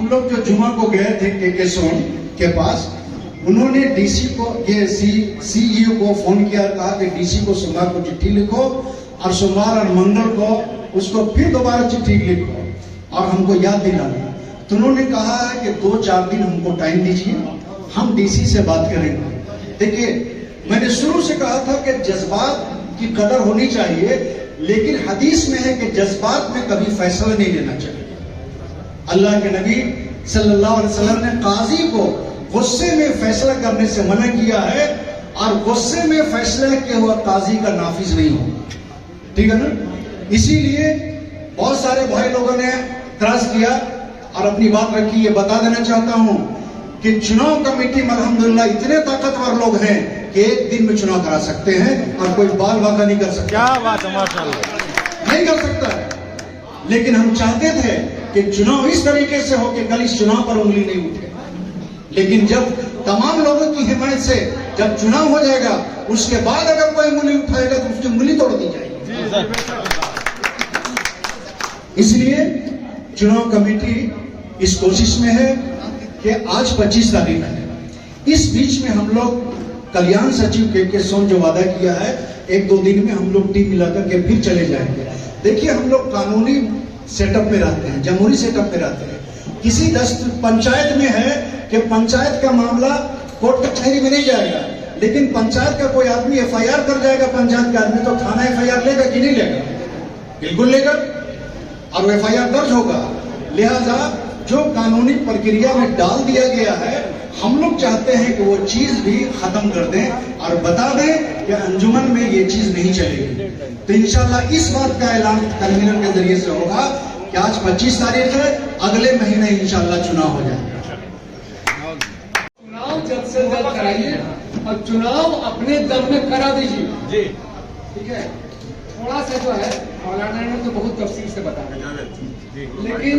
हम लोग जो जुमा को गए थे के सोन के पास, उन्होंने डीसी को ये सीईओ को फोन किया, कहा कि डीसी को सोमवार को चिट्ठी लिखो और सोमवार और मंगल को उसको फिर दोबारा चिट्ठी लिखो और हमको याद दिलाना। तो उन्होंने कहा है कि 2-4 दिन हमको टाइम दीजिए, हम डीसी से बात करेंगे। देखिए, मैंने शुरू से कहा था कि जज्बात की कदर होनी चाहिए, लेकिन हदीस में है कि जज्बात में कभी फैसला नहीं लेना चाहिए। अल्लाह के नबी सल्लल्लाहु अलैहि वसल्लम ने काजी को गुस्से में फैसला करने से मना किया है, और गुस्से में फैसला किया हुआ काजी का नाफिज नहीं हो, ठीक है ना। इसीलिए बहुत सारे भाई लोगों ने इतराज किया और अपनी बात रखी। ये बता देना चाहता हूं कि चुनाव कमेटी में अल्हम्दुलिल्लाह इतने ताकतवर लोग हैं कि एक दिन में चुनाव करा सकते हैं और कोई बाल बाका नहीं कर सकता। क्या बात है, माशाअल्लाह। नहीं कर सकता है, लेकिन हम चाहते थे कि चुनाव इस तरीके से हो कि कल इस चुनाव पर उंगली नहीं उठे। लेकिन जब तमाम लोगों की हिमायत से जब चुनाव हो जाएगा, उसके बाद अगर कोई उंगली उठाएगा तो उसकी उंगली तोड़ दी जाएगी। इसलिए चुनाव कमेटी इस कोशिश में है कि आज 25 तारीख है, इस बीच में हम लोग कल्याण सचिव के सोन जो वादा किया है, 1-2 दिन में हम लोग टीम मिलाकर के फिर चले जाएंगे। देखिए, हम लोग कानूनी सेटअप में रहते हैं, जमहूरी सेटअप में रहते हैं। किसी पंचायत में है कि पंचायत का मामला कोर्ट कचहरी में नहीं जाएगा, लेकिन पंचायत का कोई आदमी एफआईआर कर जाएगा, पंचायत का आदमी तो थाना एफआईआर लेगा कि नहीं लेगा? बिल्कुल लेगा, और एफआईआर दर्ज होगा। लिहाजा जो कानूनी प्रक्रिया में डाल दिया गया है, हम लोग चाहते हैं कि वो चीज भी खत्म कर दें और बता दें कि अंजुमन में ये चीज नहीं चलेगी। तो इंशाल्लाह इस बात का ऐलान कन्वीनर के जरिए से होगा कि आज 25 तारीख है, अगले महीने इंशाल्लाह चुनाव हो जाएगा। चुनाव जल्द से जल्द कराइए और चुनाव अपने दम में करा दीजिए जी, ठीक है। थोड़ा सा जो है मौलाना ने तो बहुत तफसील से बताया, लेकिन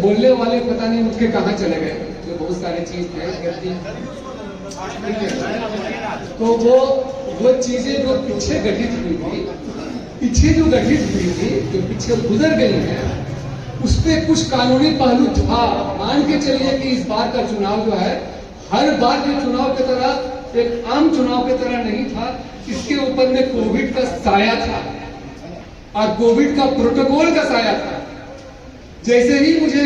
बोलने वाले पता नहीं उठ के कहाँ चले गए, जो बहुत सारे चीज थे, तो वो चीजें जो पीछे गठित हुई थी, जो पीछे गुजर गई है, उस पर कुछ कानूनी पहलू था। मान के चलिए कि इस बार का चुनाव जो है हर बार के चुनाव की तरह एक आम चुनाव की तरह नहीं था। इसके ऊपर में कोविड का साया था और कोविड का प्रोटोकॉल का साया था। जैसे ही मुझे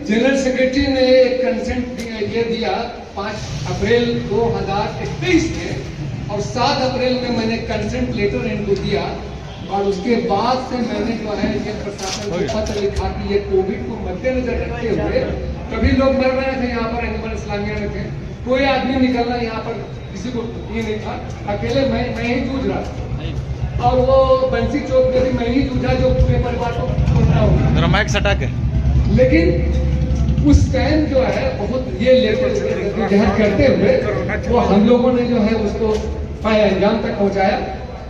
जनरल सेक्रेटरी ने एक कंसेंट ये दिया 5 अप्रैल 2021 में, और 7 अप्रैल में मैंने कंसेंट लेटर इनको दिया, और उसके बाद से मैंने जो है ये प्रशासन को पत्र लिखा कि ये कोविड को मद्देनजर रखते हुए, कभी लोग मर रहे थे यहाँ पर, अंजुमन इस्लामिया में थे, कोई आदमी निकलना यहाँ पर किसी को ये नहीं था, अकेले मैं ही जूझ रहा था, और वो बंसी चौक में भी मैं ही जूझा जो पूरे परिवार को छोड़ना होगा। माइक सटा के। लेकिन उस टाइम जो है बहुत ये लेकर करते हुए वो हम लोगों ने जो है उसको अंजाम तक पहुंचाया,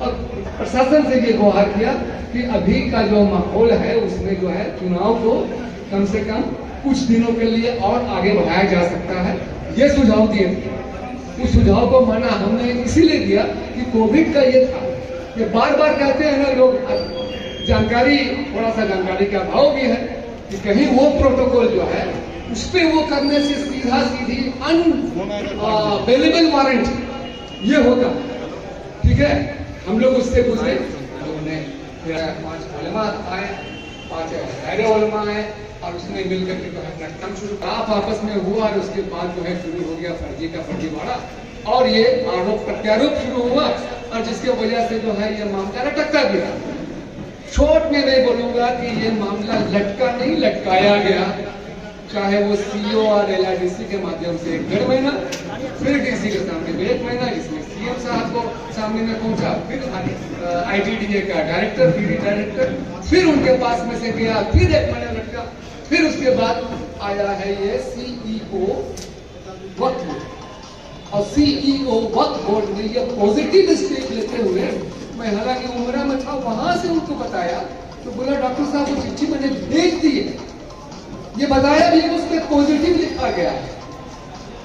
और प्रशासन से ये गुहार किया कि अभी का जो माहौल है उसमें जो है चुनाव को कम से कम कुछ दिनों के लिए और आगे बढ़ाया जा सकता है। ये सुझाव दिए, उस सुझाव को माना हमने इसीलिए दिया कि कोविड का ये था, ये बार बार कहते हैं ना लोग, जानकारी थोड़ा सा जानकारी का अभाव भी है कि कहीं वो प्रोटोकॉल जो है उस पर वो करने से सीधी अनअवेलेबल वारंट ये होता, ठीक है। हम लोग उससे गुजरे, हमने 5 उलमा आए, 5 गैर उलमा आए, और उसने मिलकर के जो है काम शुरू आप आपस में हुआ, और उसके बाद जो है शुरू हो गया फर्जीवाड़ा, और ये आरोप प्रत्यारोप शुरू हुआ, और जिसके वजह से जो है ये मामला लटकता गया। शॉर्ट में मैं बोलूंगा कि ये मामला लटका नहीं, लटकाया गया, चाहे वो सीईओ और एलआरडीसी के माध्यम से 1.5 महीना, फिर डीसी के सामने 1 महीना, जिसमें सीएम साहब को सामने में पहुंचा, फिर आईटीडीए का डायरेक्टर, पीडी डायरेक्टर, फिर उनके पास में से गया, फिर 1 महीना लटका, फिर उसके बाद आया है ये सीईओ वक्त बोर्ड, और सीईओ वक्त बोर्ड ने ये पॉजिटिव स्टेप लेते हुए, मैं हालांकि उमरा में था, वहां से उनको बताया तो बोला डॉक्टर साहब वो चिट्ठी मैंने भेज दी है, ये बताया भी उस पर पॉजिटिव लिखा गया है,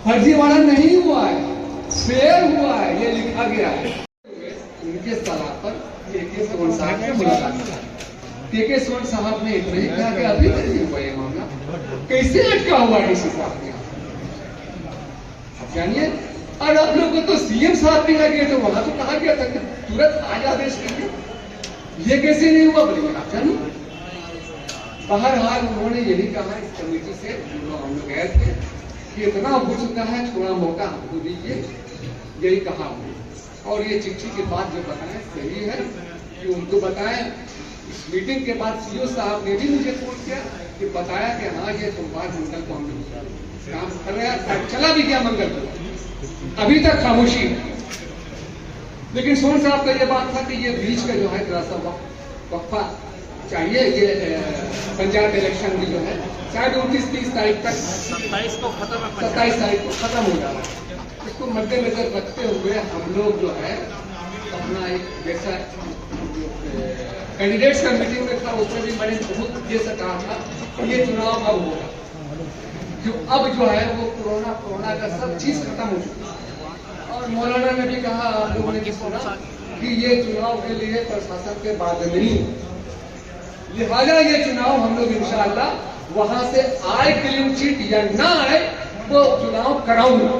फर्जीवाड़ा नहीं हुआ है, फेयर हुआ है, ये लिखा गया है। उनके सलाह पर के सोन साहब ने मुलाकात की। के सोन साहब ने इतना ही कहा कि अभी कैसे अटका हुआ है डीसी साहब के यहाँ? आप जानिए। और आप लोग को तो सीएम साहब भी लगे, तो वहां तो कहा गया था कि तुरंत आज आदेश करिए, ये कैसे नहीं हुआ बोलेंगे आप जानिए। बहरहाल उन्होंने यही कहा इस कमेटी से, हम लोग गए थे, कि इतना हो चुका है, थोड़ा मौका हमको दीजिए, यही कहा हमने। और ये चिट्ठी के बाद जो बताएं सही है कि उनको बताएं। इस मीटिंग के बाद सीओ साहब ने भी मुझे फोन किया कि बताया कि हाँ ये सोमवार मंगल को हम लोग काम कर रहे हैं, चला भी गया मंगल को, अभी तक खामोशी है। लेकिन सोन साहब का ये बात था कि ये बीच का जो है थोड़ा सा वक्फा चाहिए, ये पंचायत इलेक्शन भी जो है शायद 29-30 तारीख तक, 27 तारीख को खत्म हो जाना है। इसको मद्देनजर रखते हुए हम लोग जो है अपना एक जैसा कैंडिडेट्स का मीटिंग में था, उसमें भी मैंने बहुत ये से कहा था कि ये चुनाव अब होगा, जो अब जो है वो कोरोना का सब चीज खत्म हो चुका है। और मौलाना ने भी कहा, आप लोगों ने भी सुना कि ये चुनाव के लिए प्रशासन के बाद नहीं, लिहाजा ये चुनाव हम लोग इंशाअल्लाह वहां से आए क्लीन चिट या ना आए वो चुनाव कराऊंगा।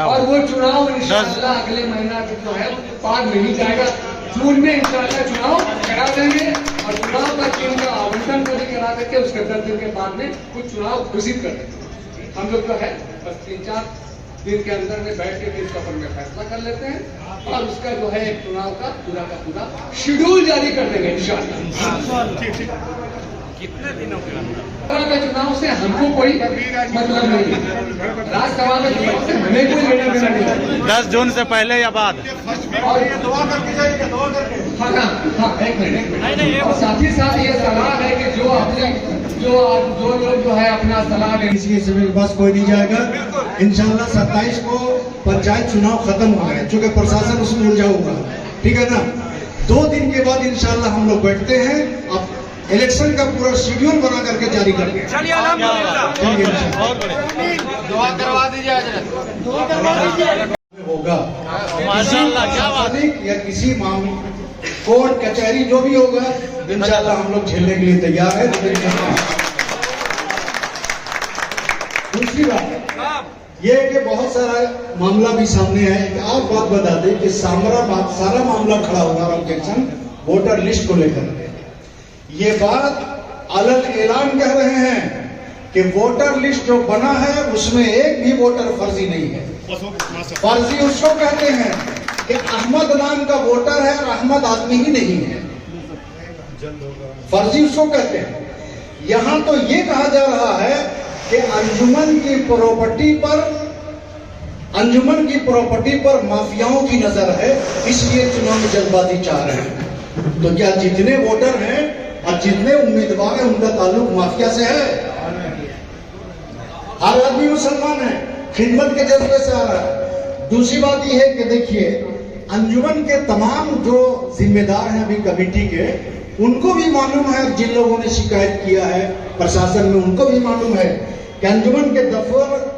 और वो चुनाव इंशाअल्लाह अगले महीना जो है पार नहीं जाएगा, जून में इंशाअल्लाह चुनाव करा देंगे। और चुनाव का टीम का आवंटन को भी करा देंगे, उसके 10 दिन के बाद में कुछ चुनाव घोषित कर देंगे। हम लोग जो है बस 3-4 दिन के अंदर में बैठ के इस सफर में फैसला कर लेते हैं और उसका जो है एक चुनाव का पूरा शेड्यूल जारी कर देंगे इंशाअल्लाह। कितने दिनों के अंदर चुनाव से हमको कोई मतलब नहीं, राज्यसभा में चुनाव से हमें कोई लेना देना नहीं। 10 जून से पहले या बाद? और दुआ करके जाइए, दुआ करके। हाँ, एक मिनट। और साथ ही साथ ये सलाह है कि जो लोग जो है अपना सलाह दें, किसी के पास कोई नहीं जाएगा। इंशाल्लाह 27 को पंचायत चुनाव खत्म हो गए, चूंकि प्रशासन उसमें उलझा हुआ है, ठीक है ना। 2 दिन के बाद इंशाल्लाह हम लोग बैठते हैं, अब इलेक्शन का पूरा शेड्यूल बना करके जारी करके चलिए दुआ करवा दीजिए, होगा माशाअल्लाह, क्या बात है। या किसी मामले कोर्ट कचहरी जो भी होगा इंशाल्लाह हम लोग झेलने के लिए तैयार है। दूसरी बात ये है कि बहुत सारा मामला भी सामने है। एक आप बात बता दें कि सारा मामला खड़ा हुआ ऑब्जेक्शन वोटर लिस्ट को लेकर। ये बात अलग ऐलान कह रहे हैं कि वोटर लिस्ट जो बना है उसमें एक भी वोटर फर्जी नहीं है। फर्जी उसको कहते हैं कि अहमद नाम का वोटर है और अहमद आदमी ही नहीं है, फर्जी उसको कहते हैं। यहां तो ये कहा जा रहा है कि अंजुमन की प्रॉपर्टी पर माफियाओं की नजर है, इसलिए चुनाव में जल्दबाजी चाह रहे हैं। तो क्या जितने वोटर हैं और जितने उम्मीदवार हैं उनका ताल्लुक माफिया से है? हर आदमी मुसलमान है, खिदमत के जज्बे से आ रहा है। दूसरी बात यह है कि देखिए अंजुमन के तमाम जो जिम्मेदार हैं अभी कमेटी के, उनको भी मालूम है, जिन लोगों ने शिकायत किया है प्रशासन में उनको भी मालूम है कि अंजुमन के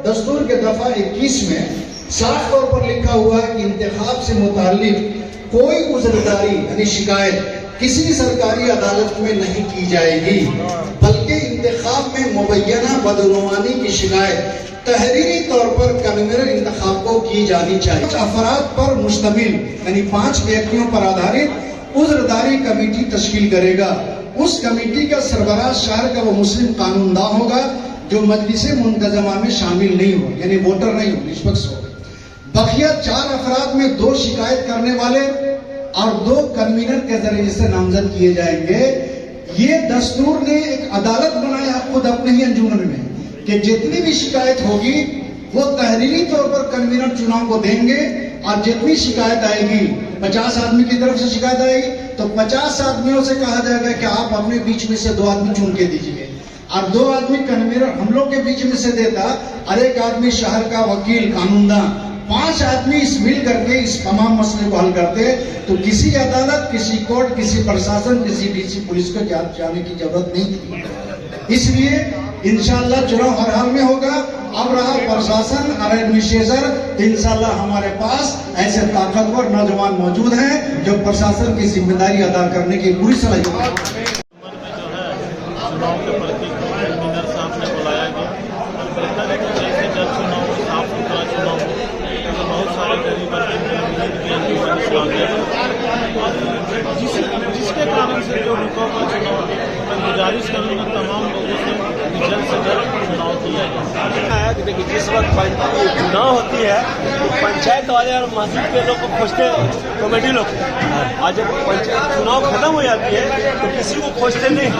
दस्तूर के दफा 21 में साफ तौर पर लिखा हुआ है कि इंतखाब से मुताल्लिक कोई उज़्रदारी यानी शिकायत किसी सरकारी अदालत में नहीं की जाएगी, बल्कि इंतखाब में मुबैना बदनुमानी की शिकायत तहरीरी तौर पर कन्वीनर इंतखाब को की जानी चाहिए। 5 अफराद पर मुश्तमिल यानी 5 व्यक्तियों पर आधारित उज़्रदारी कमेटी तश्कील करेगा। उस कमेटी का सरबराह शहर का वो मुस्लिम कानूनदा होगा जो मजलिस मुंतजमा में शामिल नहीं हो, यानी वोटर नहीं हो, निष्पक्ष हो। बकिया 4 अफराद में 2 शिकायत करने वाले और 2 कन्वीनर के जरिए से नामजद किए जाएंगे। ये दस्तूर ने एक अदालत बनाया खुद अपने ही अंजुमन में कि जितनी भी शिकायत होगी वो तहरीरी तौर पर कन्वीनर चुनाव को देंगे और जितनी शिकायत आएगी 50 आदमी की तरफ से शिकायत आएगी तो 50 आदमियों से कहा जाएगा कि आप अपने बीच में से 2 आदमी चुन के दीजिए और 2 आदमी कन्वीनर हम लोग के बीच में से देता और 1 आदमी शहर का वकील कानूनदान, 5 आदमी इस मिल करके इस तमाम मसले को हल करते। तो किसी अदालत, किसी कोर्ट, किसी प्रशासन, किसी डीसी पुलिस को जाने की जरूरत नहीं थी। इसलिए इंशाअल्लाह चुनाव हर हाल में होगा। अब रहा प्रशासन और एडमिनिस्ट्रेशन, इंशाअल्लाह हमारे पास ऐसे ताकतवर नौजवान मौजूद हैं जो प्रशासन की जिम्मेदारी अदा करने की पूरी सलाहियत है। चुनाव के प्रति कन्वीनर साहब ने बुलाया चुनाव हो। तो बहुत सारे गरीब जिसके कारण से जो रुका हुआ चुनाव, मैं गुजारिश करूँगा तमाम लोगों से कि जल्द से जल्द चुनाव किया जाए। देखिए, जिस वक्त चुनाव होती है तो पंचायत वाले और मस्जिद के लोग को खोजते कमेटी लोग, और जब पंचायत चुनाव खत्म हो जाती है तो किसी को खोजते नहीं,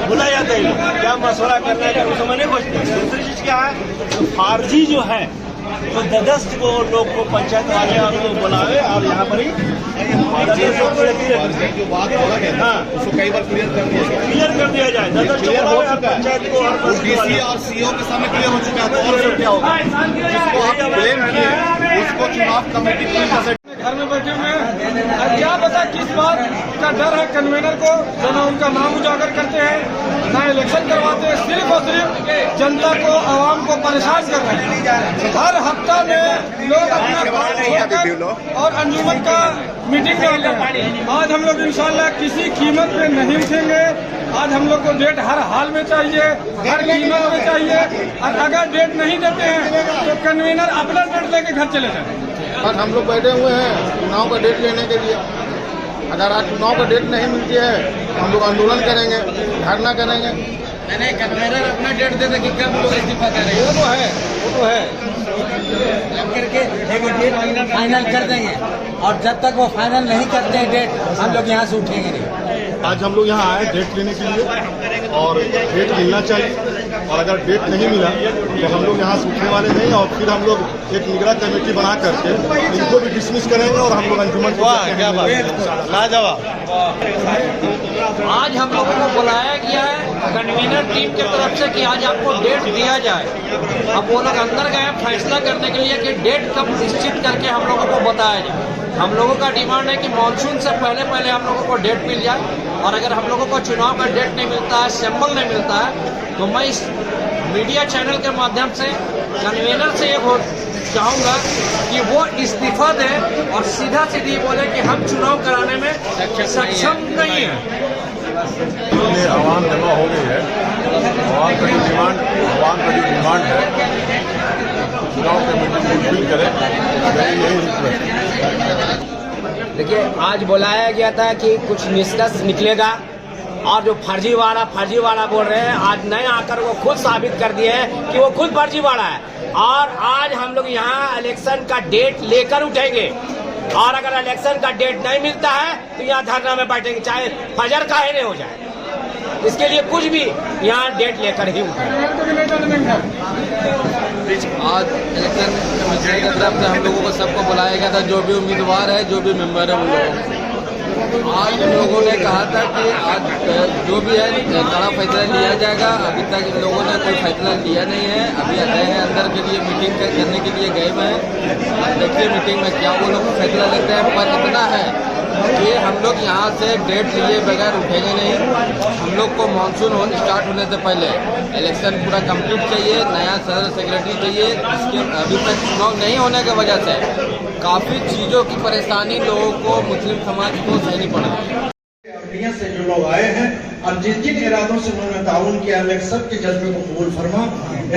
बुला जाते हैं क्या मशवरा करना है, उस समय नहीं खोजते। दूसरी चीज क्या है, तो फार्जी जो है तो ददस्त को लोग को पंचायत वाले और लोग बुलावे और यहाँ पर ही जो बात होगा कहता है उसको कई बार क्लियर कर दिया जाए। ददस्त पंचायत को और डीसी और सीओ के सामने क्लियर हो चुका है, तो और फिर क्या होगा? जिसको आप ब्लेम किए उसको चुनाव कमेटी पूरी तरह से घर में बैठे हुए हैं और क्या पता किस बात का डर है कन्वेनर को, जो ना उनका नाम उजागर करते हैं ना इलेक्शन करवाते हैं, सिर्फ और सिर्फ जनता को आवाम को परेशान कर रहे हैं। हर हफ्ता में लोग अपना काम छोड़कर और अंजुमन का मीटिंग में आते हैं। आज हम लोग इंशाल्लाह किसी कीमत पे नहीं उठेंगे। आज हम लोग को डेट हर हाल में चाहिए, हर कीमत में चाहिए, और अगर डेट नहीं देते हैं तो कन्वेनर अपना डेट लेके घर चले जाए। आज हम लोग बैठे हुए हैं चुनाव का डेट लेने के लिए। अगर आज चुनाव का डेट नहीं मिलती है तो हम लोग आंदोलन करेंगे, धरना करेंगे। मैंने कन्वेनर अपना डेट दे कि कब लोग इस्तीफा करेंगे। वो तो है करके एक डेट फाइनल कर देंगे, और जब तक वो फाइनल नहीं करते हैं डेट, हम लोग यहाँ से उठेंगे नहीं। आज हम लोग यहाँ आए डेट लेने के लिए, और डेट मिलना चाहिए, और अगर डेट नहीं मिला तो हम लोग यहाँ से उठने वाले नहीं, और फिर हम लोग एक निगरान कमेटी बना करके इनको भी डिसमिस करेंगे और हम लोग अंजुमन को लाजवाब। आज हम लोगों को बुलाया गया है कन्वीनर टीम की तरफ से कि आज आपको डेट दिया जाए। अब वो लोग अंदर गए फैसला करने के लिए कि डेट कब निश्चित करके हम लोगों को बताया जाए। हम लोगों का डिमांड है कि मानसून से पहले पहले हम लोगों को डेट मिल जाए, और अगर हम लोगों को चुनाव का डेट नहीं मिलता है, सैंपल नहीं मिलता है, तो मैं इस मीडिया चैनल के माध्यम से कन्वीनर से ये चाहूँगा कि वो इस्तीफा दें और सीधा सीधी बोले कि हम चुनाव कराने में सक्षम नहीं है। आवाम जमा हो गई है, आवाम का जो डिमांड है चुनाव कमेटी फुलफिल करे, यही रिक्वेस्ट। देखिए, आज बुलाया गया था कि कुछ निष्कर्ष निकलेगा, और जो फर्जीवाड़ा बोल रहे हैं, आज नए आकर वो खुद साबित कर दिए हैं कि वो खुद फर्जीवाड़ा है। और आज हम लोग यहाँ इलेक्शन का डेट लेकर उठेंगे, और अगर इलेक्शन का डेट नहीं मिलता है तो यहाँ धरना में बैठेंगे, चाहे फजर काहे नहीं हो जाए। इसके लिए कुछ भी यहाँ डेट लेकर ही उठेंगे। आज इलेक्शन कमीशन की तरफ से हम लोगों को सबको बुलाया गया था, जो भी उम्मीदवार है, जो भी मेंबर है, उन लोगों को आज इन लोगों ने कहा था कि आज जो भी है कड़ा फैसला लिया जाएगा। अभी तक इन लोगों ने कोई फैसला लिया नहीं है। अभी गए हैं अंदर के लिए, मीटिंग करने के लिए गए हुए हैं। अब देखिए मीटिंग में क्या वो लोग फैसला लेते हैं, पर इतना है कि हम लोग यहाँ से डेट लिए बगैर उठेंगे नहीं। हम लोग को मानसून स्टार्ट होने से पहले इलेक्शन पूरा कंप्लीट चाहिए, नया सदर सेक्रेटरी चाहिए। इसके अभी तक चुनाव नहीं होने की वजह से काफ़ी चीज़ों की परेशानी लोगों को, मुस्लिम समाज को सहनी पड़ रही है। नीयत से जो लोग आए हैं और जिन जिन इरादों से उन्होंने ताउन किया, अल्लाह सबके जज्बे को कबूल फरमा,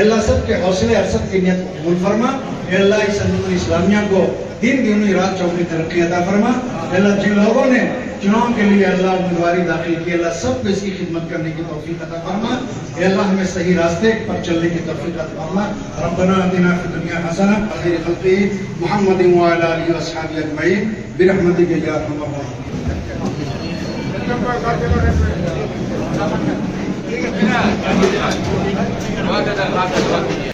अल्लाह सबके हौसले और सबकी नीयत को कबूल फरमा। अल्लाह इस इस्लामिया को दिन दूनी रात चौगुनी तरक्की अता फरमा। अल्लाह जिन लोगों ने चुनाव के लिए अल्लाह उम्मीदवारी दाखिल की, अल्लाह सबको इसकी खिदमत करने की तौफीक अता फरमा। अल्लाह हमें सही रास्ते पर चलने की तौफीक अता फरमा। रब्बना आतिना फिद दुनिया हसना व खैर खल्क़ी मुहम्मदिन व अला आलिहि व अस्हाबिहि अजमईन बिरहमतिका या अरहमर राहिमीन।